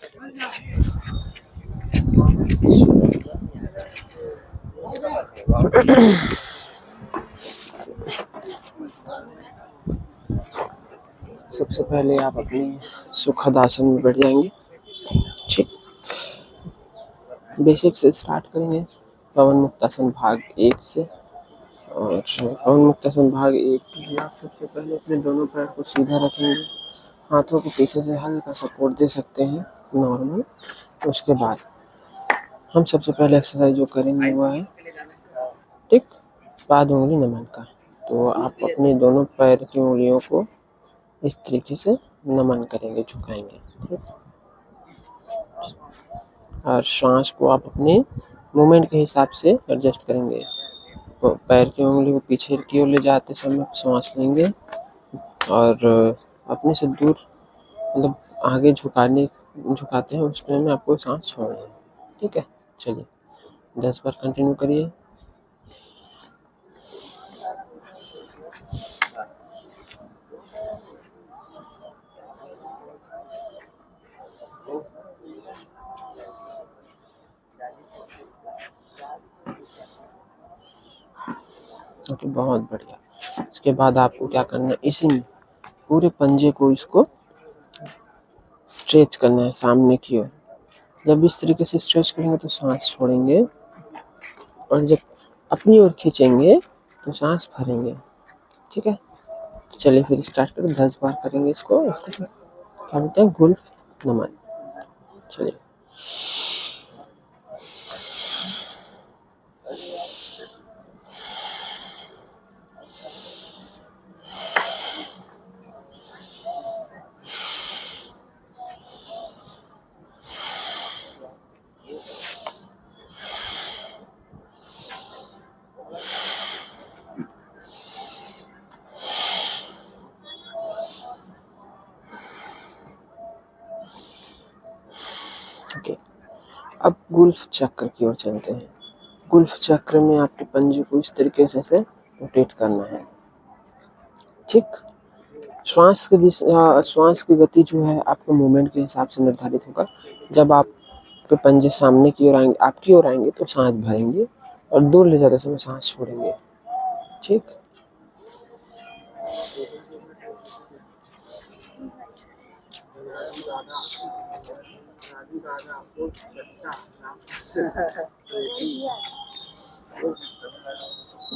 सबसे पहले आप अपनी सुखद आसन में बैठ जाएंगे। ठीक, बेसिक से स्टार्ट करेंगे। पवन मुक्तासन भाग 1 से। और पवन मुक्तासन भाग 1 के लिए आप सबसे पहले अपने दोनों पैर को सीधा रखेंगे, हाथों को पीछे से हल्का सपोर्ट दे सकते हैं नॉर्मल। उसके बाद हम सबसे पहले एक्सरसाइज जो करेंगे वो है ठीक पाद उंगली नमन का। तो आप अपने दोनों पैर की उंगलियों को इस तरीके से नमन करेंगे, झुकाएंगे। ठीक, और सांस को आप अपने मूवमेंट के हिसाब से एडजस्ट करेंगे। तो पैर की उंगली को पीछे की ओर ले जाते समय सांस लेंगे और अपने से दूर मतलब आगे झुकाते हैं उस टाइम में आपको सांस छोड़ना है। ठीक है, चलिए 10 बार कंटिन्यू करिए। ओके, बहुत बढ़िया। इसके बाद आपको क्या करना है, इसी में पूरे पंजे को इसको स्ट्रेच करना है सामने की ओर। जब इस तरीके से स्ट्रेच करेंगे तो सांस छोड़ेंगे, और जब अपनी ओर खींचेंगे तो सांस भरेंगे। ठीक है, तो चलिए फिर स्टार्ट करें। 10 बार करेंगे इसको क्या बोलते हैं, गुल्फ नमन। चलिए ओके, अब गुल्फ चक्र की ओर चलते हैं। गुल्फ चक्र में आपके पंजे को इस तरीके से रोटेट करना है। ठीक, श्वास की गति जो है आपके मूवमेंट के हिसाब से निर्धारित होगा। जब आपके पंजे सामने की ओर आएंगे, आपकी ओर आएंगे तो सांस भरेंगे, और दूर ले जाते समय सांस छोड़ेंगे। ठीक,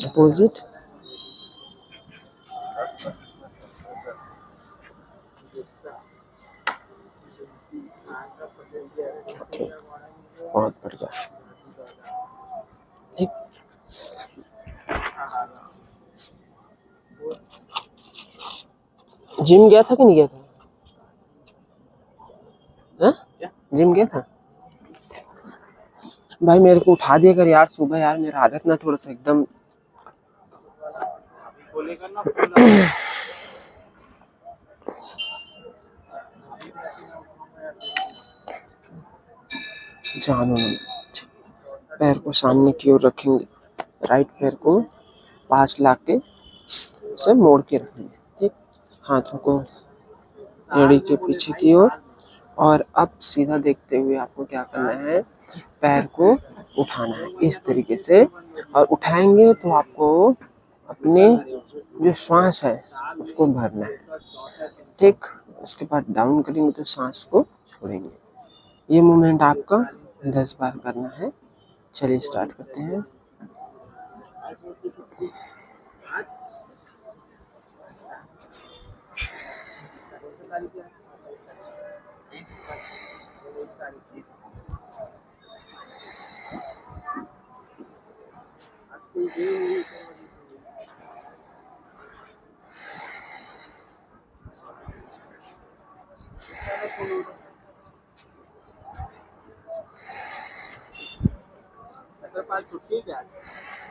अपोजिट। ओके, बहुत बढ़िया। ठीक, जिम गया था कि नहीं गया था? जिम गया था भाई? मेरे को उठा दिया कर यार सुबह यार, मेरा आदत ना थोड़ा सा एकदम जानो ना। पैर को सामने की ओर रखेंगे, राइट पैर को पास ला के उसे मोड़ के रखेंगे। ठीक, हाथों को एड़ी के पीछे की ओर, और अब सीधा देखते हुए आपको क्या करना है, पैर को उठाना है इस तरीके से। और उठाएंगे तो आपको अपने जो श्वास है उसको भरना है। ठीक, उसके बाद डाउन करेंगे तो सांस को छोड़ेंगे। ये मूवमेंट आपका 10 बार करना है। चलिए स्टार्ट करते हैं।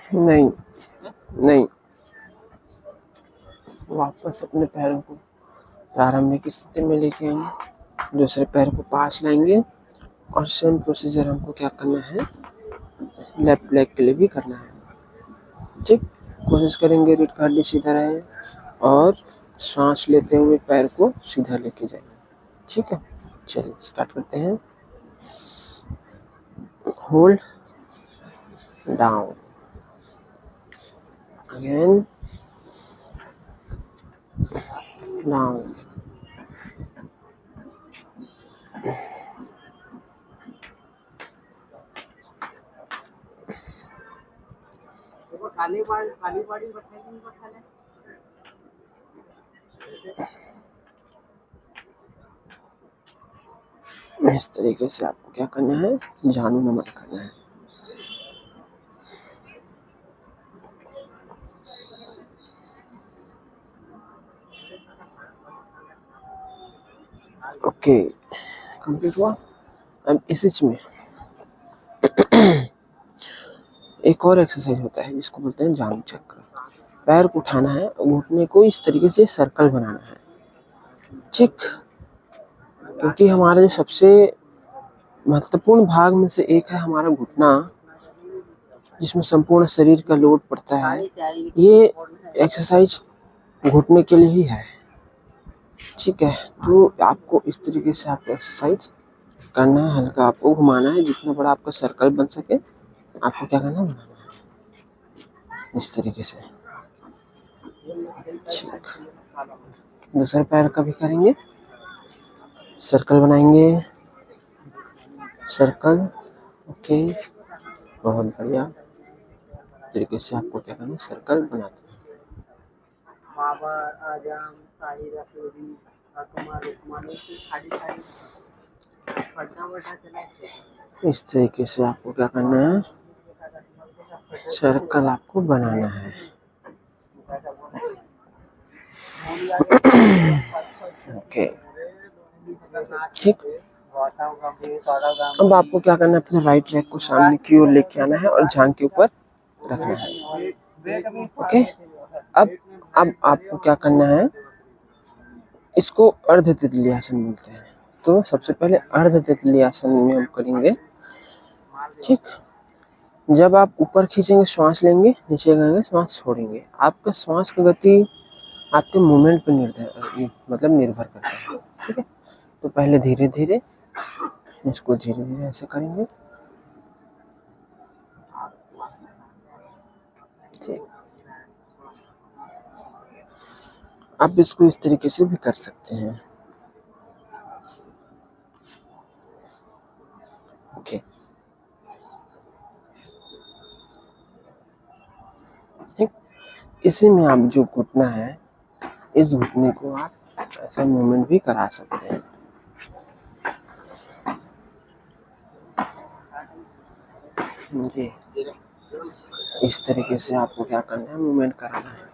नहीं नहीं, वापस अपने पैरों को प्रारंभिक स्थिति में लेके आएंगे, दूसरे पैर को पास लाएंगे, और सेम प्रोसीजर हमको क्या करना है, लेफ्ट लेग के लिए भी करना है। ठीक, कोशिश करेंगे रीढ़ का हड्डी सीधा रहे, और सांस लेते हुए पैर को सीधा लेके जाएंगे। ठीक है, चलिए स्टार्ट करते हैं। होल्ड डाउन, अगेन डाउन, खाली बॉडी बैठाले। इस तरीके से आपको क्या करना है, जानू नमन करना है। ओके, कंप्लीट हुआ। अब इसी में एक और एक्सरसाइज होता है जिसको बोलते हैं जानू चक्र। पैर को उठाना है, घुटने को इस तरीके से सर्कल बनाना है, ठीक। क्योंकि हमारा जो सबसे महत्वपूर्ण भाग में से एक है हमारा घुटना, जिसमें संपूर्ण शरीर का लोड पड़ता है। ये एक्सरसाइज घुटने के लिए ही है, ठीक है। तो आपको इस तरीके से आपको एक्सरसाइज करना है, हल्का आपको घुमाना है, जितना बड़ा आपका सर्कल बन सके आपको क्या करना है, बनाना है इस तरीके से, ठीक। दूसरे पैर का भी करेंगे, सर्कल बनाएंगे, सर्कल, ओके, बहुत बढ़िया। इस तरीके से आपको क्या करना है, सर्कल बनाते हैं। इस तरीके से आपको क्या करना है, सर्कल आपको बनाना है, ओके, ठीक। अब आपको क्या करना है, अपने राइट लेग को सामने की ओर लेके आना है और जांघ के ऊपर रखना है, ओके। अब आपको क्या करना है, इसको अर्ध तितली आसन बोलते हैं। तो सबसे पहले अर्ध तितली आसन में हम करेंगे, ठीक। जब आप ऊपर खींचेंगे श्वास लेंगे, नीचे करेंगे श्वास छोड़ेंगे। आपका श्वास की गति आपके मूवमेंट पर निर्भर करता है, ठीक है। तो पहले धीरे धीरे इसको धीरे धीरे ऐसे करेंगे, ठीक। आप इसको इस तरीके से भी कर सकते हैं, ओके, ठीक। इसी में आप जो घुटना है, इस घुटने को आप ऐसा मूवमेंट भी करा सकते हैं, जी। इस तरीके से आपको क्या करना है, मूवमेंट कराना है।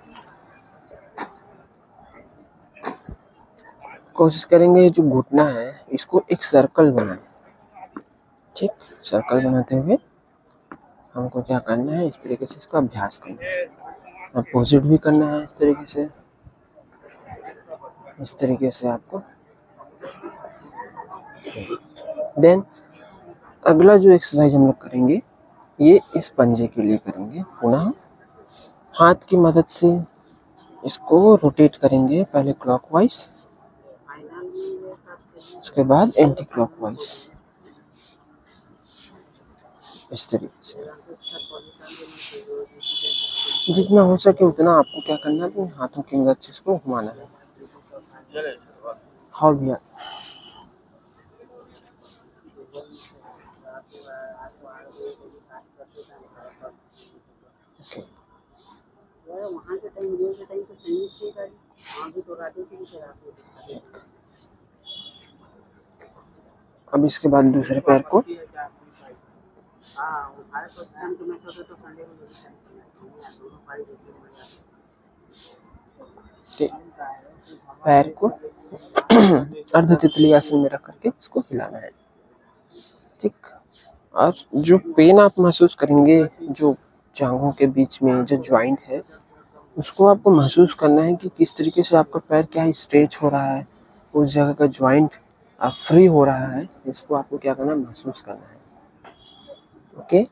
कोशिश करेंगे जो घुटना है इसको एक सर्कल बनाए, ठीक। सर्कल बनाते हुए हमको क्या करना है, इस तरीके से इसका अभ्यास करना है, अपोजिट भी करना है इस तरीके से, इस तरीके से आपको। देन अगला जो एक्सरसाइज हम लोग करेंगे, ये इस पंजे के लिए करेंगे। पुनः हाथ की मदद से इसको रोटेट करेंगे, पहले क्लॉकवाइज, उसके बाद एंटी क्लॉकवाइज, इस तरीके से। जितना हो सके उतना आपको क्या करना है, अपने हाथों की मदद से इसको घुमाना है। हाँ भैया, ओके। अब इसके बाद दूसरे पैर को पैर को अर्ध तितली आसन में रख करके इसको हिलाना है, ठीक। और जो पेन आप महसूस करेंगे, जो जांघों के बीच में जो ज्वाइंट है, उसको आपको महसूस करना है कि किस तरीके से आपका पैर क्या स्ट्रेच हो रहा है, उस जगह का ज्वाइंट फ्री हो रहा है, इसको आपको क्या करना है, महसूस करना है, ओके।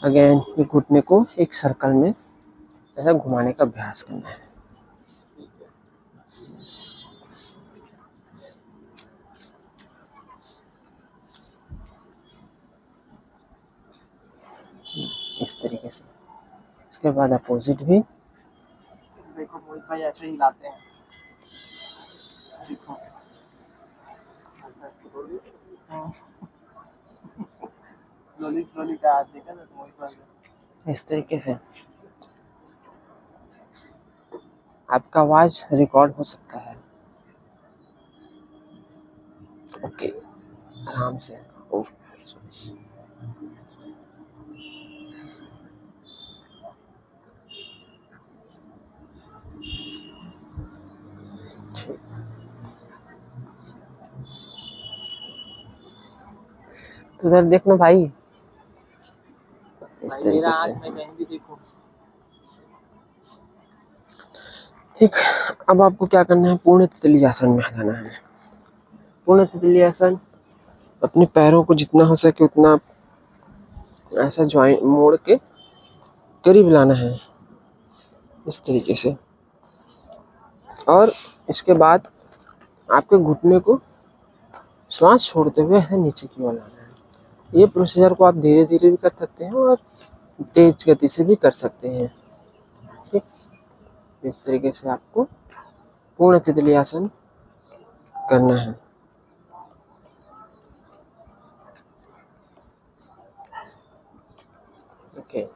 अगेन ये घुटने को एक सर्कल में ऐसा घुमाने का अभ्यास करना है, इस तरीके से। इसके बाद अपोजिट भी। देखो मोहित भाई ऐसे ही लाते हैं, सीखो। स्लोली स्लोली का हाथ देखा ना मोहित भाई का। इस तरीके से आपका आवाज रिकॉर्ड हो सकता है। ओके, आराम से। ओह, ठीक। तो उधर देखना भाई, इस भाई मेरा तरीके हाथ से। में कहीं भी देखो। ठीक, अब आपको क्या करना है, पूर्ण तितली आसन में आ जाना है। पूर्ण तितली आसन, अपने पैरों को जितना हो सके उतना ऐसा ज्वाइंट मोड़ के करीब लाना है, इस तरीके से। और इसके बाद आपके घुटने को श्वास छोड़ते हुए ऐसे नीचे की ओर लाना है। ये प्रोसीजर को आप धीरे धीरे भी कर सकते हैं और तेज गति से भी कर सकते हैं। ठीक, इस तरीके से आपको पूर्ण तितली आसन करना है। ओके,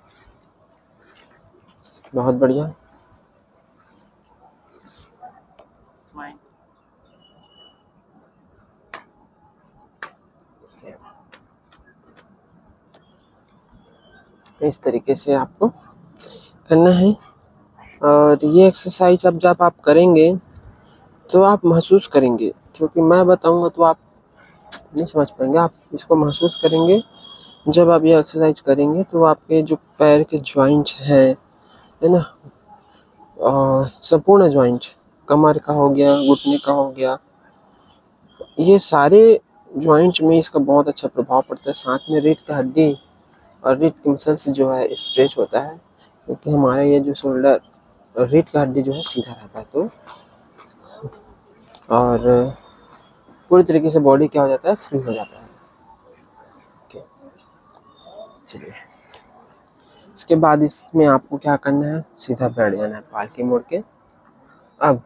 बहुत बढ़िया। स्माइल। इस तरीके से आपको करना है। और ये एक्सरसाइज अब जब आप करेंगे तो आप महसूस करेंगे, क्योंकि मैं बताऊंगा तो आप नहीं समझ पाएंगे। आप इसको महसूस करेंगे जब आप ये एक्सरसाइज करेंगे, तो आपके जो पैर के जॉइंट्स हैं, है ना, संपूर्ण जॉइंट, कमर का हो गया, घुटने का हो गया, ये सारे जॉइंट्स में इसका बहुत अच्छा प्रभाव पड़ता है। साथ में रीढ़ का हड्डी और रीढ़ की मसल्स जो है स्ट्रेच होता है, क्योंकि हमारा ये जो शोल्डर रीढ़ का हड्डी जो है सीधा रहता है। तो और पूरी तरीके से बॉडी क्या हो जाता है, फ्री हो जाता है। ओके, चलिए। इसके बाद इसमें आपको क्या करना है, सीधा बैठ जाना है पालकी मोड़ के। अब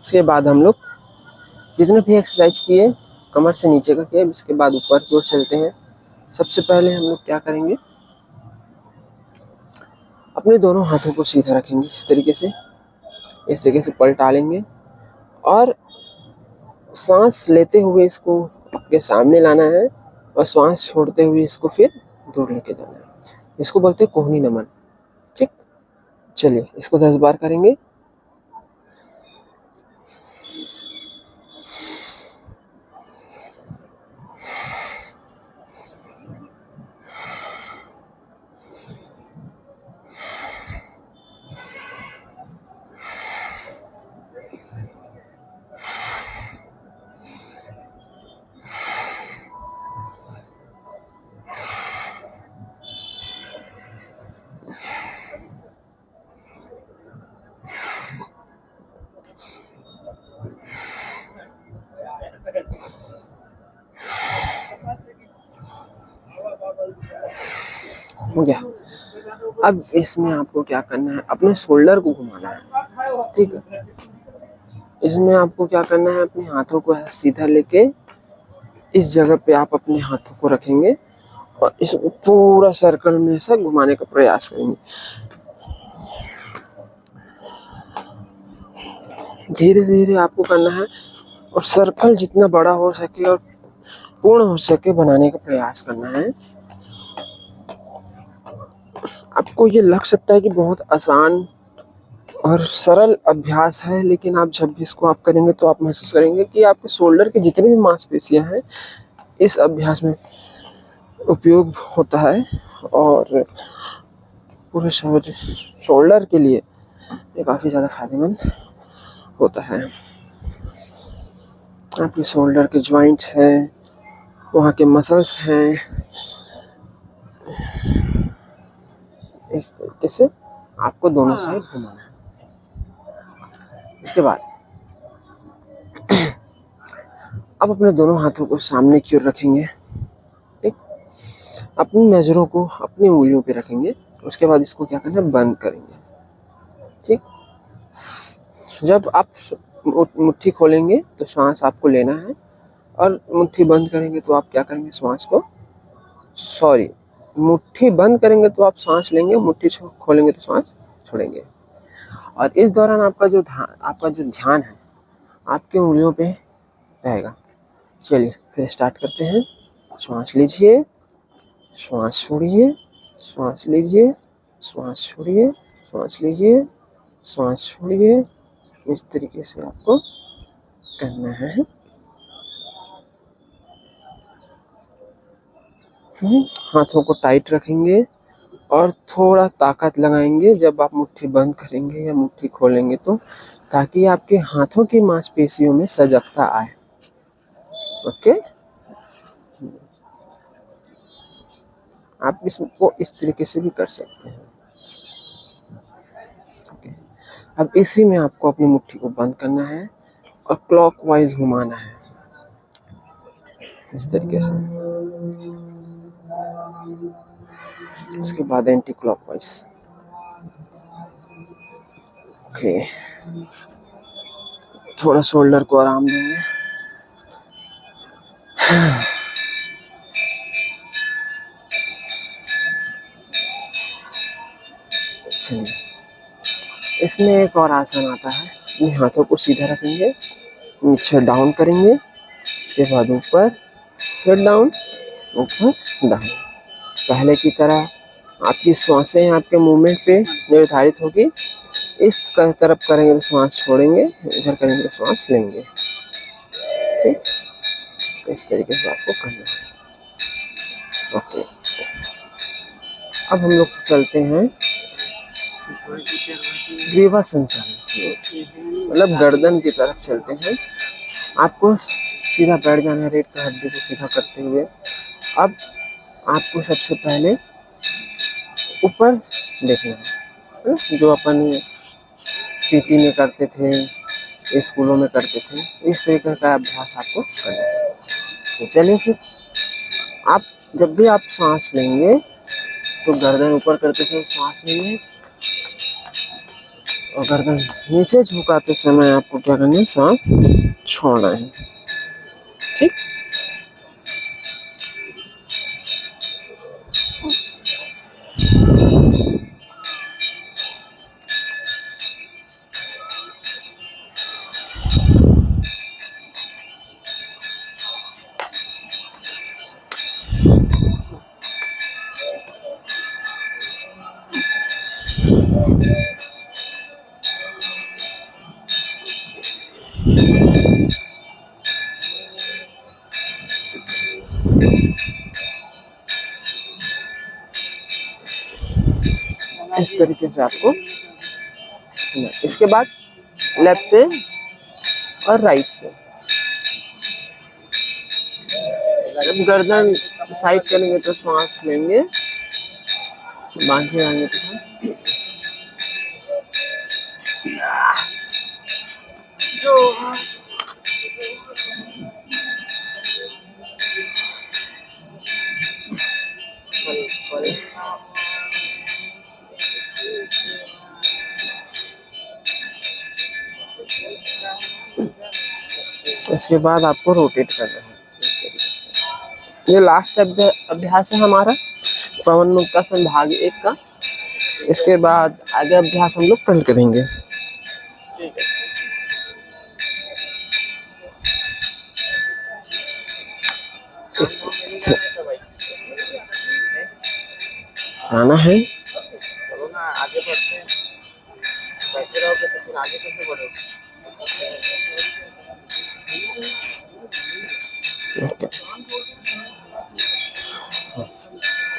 इसके बाद हम लोग जितने भी एक्सरसाइज किए कमर से नीचे का किए, इसके बाद ऊपर की ओर चलते हैं। सबसे पहले हम लोग क्या करेंगे, अपने दोनों हाथों को सीधा रखेंगे, इस तरीके से पलटा लेंगे और सांस लेते हुए इसको आपके सामने लाना है और सांस छोड़ते हुए इसको फिर दूर लेके जाना है। इसको बोलते हैं कोहनी नमन। ठीक, चलिए इसको 10 बार करेंगे। हो गया। अब इसमें आपको क्या करना है, अपने शोल्डर को घुमाना है। ठीक है, इसमें आपको क्या करना है, अपने हाथों को सीधा लेके इस जगह पे आप अपने हाथों को रखेंगे और इसको पूरा सर्कल में ऐसा घुमाने का प्रयास करेंगे। धीरे धीरे आपको करना है और सर्कल जितना बड़ा हो सके और पूर्ण हो सके बनाने का प्रयास करना है। आपको ये लग सकता है कि बहुत आसान और सरल अभ्यास है, लेकिन आप जब भी इसको आप करेंगे तो आप महसूस करेंगे कि आपके शोल्डर की जितनी भी मांसपेशियां हैं इस अभ्यास में उपयोग होता है और पूरे शोल्डर के लिए ये काफ़ी ज़्यादा फायदेमंद होता है। आपके शोल्डर के जॉइंट्स हैं, वहाँ के मसल्स हैं, इस तरीके से आपको दोनों साइड घुमाना है। इसके बाद अब अपने दोनों हाथों को सामने की ओर रखेंगे, ठीक। अपनी नज़रों को अपनी उंगलियों पे रखेंगे। उसके बाद इसको क्या करना है, बंद करेंगे, ठीक। जब आप मुट्ठी खोलेंगे तो सांस आपको लेना है, और मुट्ठी बंद करेंगे तो आप क्या करेंगे, श्वास को मुट्ठी बंद करेंगे तो आप सांस लेंगे, मुट्ठी खोलेंगे तो सांस छोड़ेंगे। और इस दौरान आपका जो ध्यान है आपकी उंगलियों पे रहेगा। चलिए फिर स्टार्ट करते हैं। श्वास लीजिए, श्वास छोड़िए, श्वास लीजिए, श्वास छोड़िए, श्वास लीजिए, श्वास छोड़िए। इस तरीके से आपको करना है। हाथों को टाइट रखेंगे और थोड़ा ताकत लगाएंगे जब आप मुट्ठी बंद करेंगे या मुट्ठी खोलेंगे तो, ताकि आपके हाथों की मांसपेशियों में सजगता आए। ओके, आप इसको इस तरीके से भी कर सकते हैं। ओके, अब इसी में आपको अपनी मुट्ठी को बंद करना है और क्लॉकवाइज घुमाना है, इस तरीके से। उसके बाद एंटी क्लॉकवाइज। ओके, थोड़ा शोल्डर को आराम देंगे। चलिए, इसमें एक और आसन आता है। अपने हाथों को सीधा रखेंगे, नीचे डाउन करेंगे, इसके बाद ऊपर, फिर डाउन, ऊपर डाउन। पहले की तरह आपकी श्वासें आपके मूवमेंट पे निर्धारित होगी। इस तरफ करेंगे तो श्वास छोड़ेंगे, इधर करेंगे तो श्वास लेंगे, ठीक। इस तरीके से आपको करना है। ओके, अब हम लोग चलते हैं ग्रीवा संचालन, मतलब गर्दन की तरफ चलते हैं। आपको सीधा बैठ जाना है, रेट का हड्डी को सीधा करते हुए। अब आपको सबसे पहले ऊपर देखना है, जो अपन पीटी में करते थे, स्कूलों में करते थे, इस तरीके का अभ्यास आपको करना है। तो चलिए फिर, आप जब भी आप सांस लेंगे तो गर्दन ऊपर करते समय सांस लेंगे, और गर्दन नीचे झुकाते समय आपको क्या करना है, सांस छोड़ना है, ठीक। इस तरीके से आपको, इसके बाद लेफ्ट से और राइट से। जब गर्दन साइड करेंगे तो सांस लेंगे, बाकी आएंगे तो इसके बाद आपको रोटेट करना है। ये लास्ट अभ्यास है हमारा पवन मुक्तासन भाग 1 का। इसके बाद आगे अभ्यास हम लोग कल करेंगे। जाना है, आगे बढ़ते हैं, बैठे रहोगे तो फिर आगे कैसे बढ़ोगे। ओके,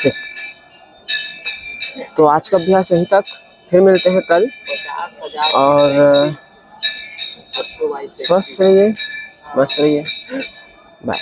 ठीक। तो आज का अभ्यास यहीं तक, फिर मिलते हैं कल, और स्वस्थ रहिए, मस्त रहिए, बाय।